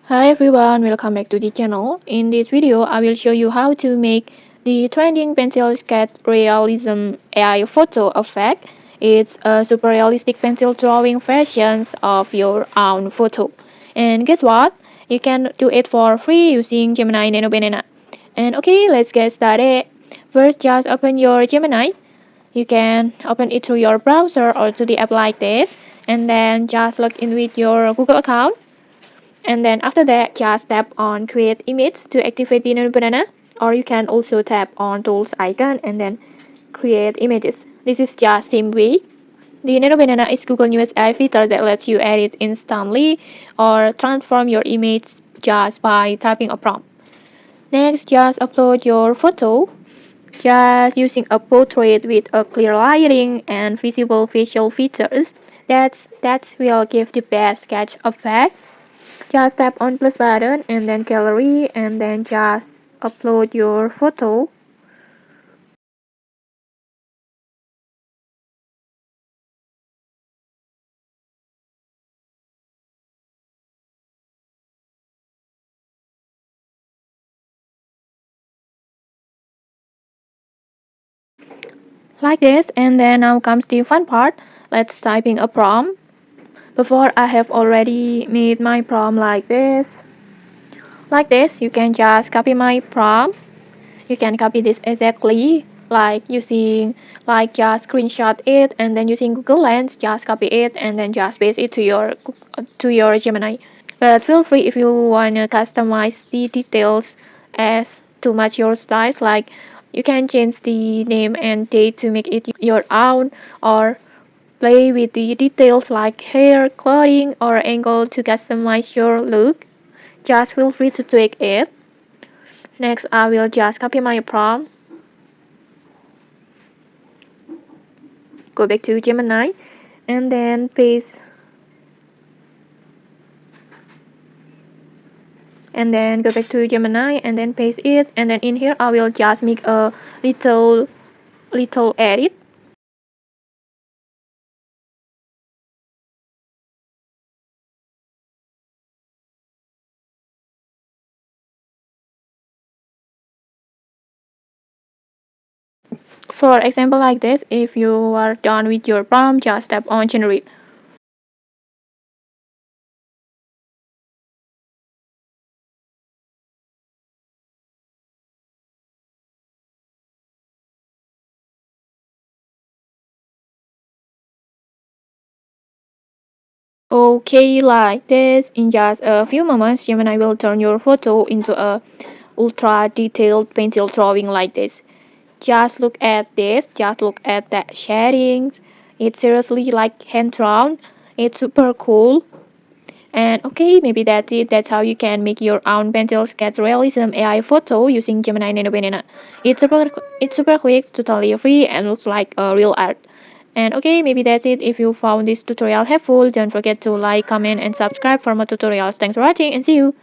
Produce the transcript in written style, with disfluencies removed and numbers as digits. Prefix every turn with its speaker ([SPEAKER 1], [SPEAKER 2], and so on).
[SPEAKER 1] Hi everyone, welcome back to the channel. In this video, I will show you how to make the trending pencil sketch realism AI photo effect. It's a super realistic pencil drawing versions of your own photo. And guess what? You can do it for free using Gemini Nano Banana. And okay, let's get started. First, just open your Gemini. You can open it through your browser or to the app like this. And then just log in with your Google account. And then after that, just tap on create image to activate the Nano Banana, or you can also tap on tools icon and then create images. This is just same way. The Nano Banana is Google News AI feature that lets you edit instantly or transform your image just by typing a prompt. Next, just upload your photo. Just using a portrait with a clear lighting and visible facial features. That will give the best sketch effect. Just tap on plus button and then gallery and then just upload your photo. Like this, and then now comes the fun part. Let's type in a prompt. Before I have already made my prompt like this. Like this, you can just copy my prompt. You can copy this exactly like using like just screenshot it and then using Google Lens just copy it and then just paste it to your Gemini. But feel free if you wanna customize the details as to match your styles. Like you can change the name and date to make it your own, or play with the details like hair, clothing, or angle to customize your look. Just feel free to tweak it. Next, I will just copy my prompt, go back to Gemini, and then paste, and then go back to Gemini, and then paste it, and then in here I will just make a little edit. For example like this, if you are done with your prompt, just tap on generate. Okay, like this, in just a few moments, Gemini will turn your photo into a ultra detailed pencil drawing like this. Just look at this, just look at that shadings. It's seriously like hand drawn. It's super cool. And okay, maybe that's it. That's how you can make your own pencil sketch realism AI photo using Gemini Nano Banana. It's super quick, totally free, and looks like a real art. And okay, maybe that's it. If you found this tutorial helpful, don't forget to like, comment, and subscribe for more tutorials. Thanks for watching, and see you.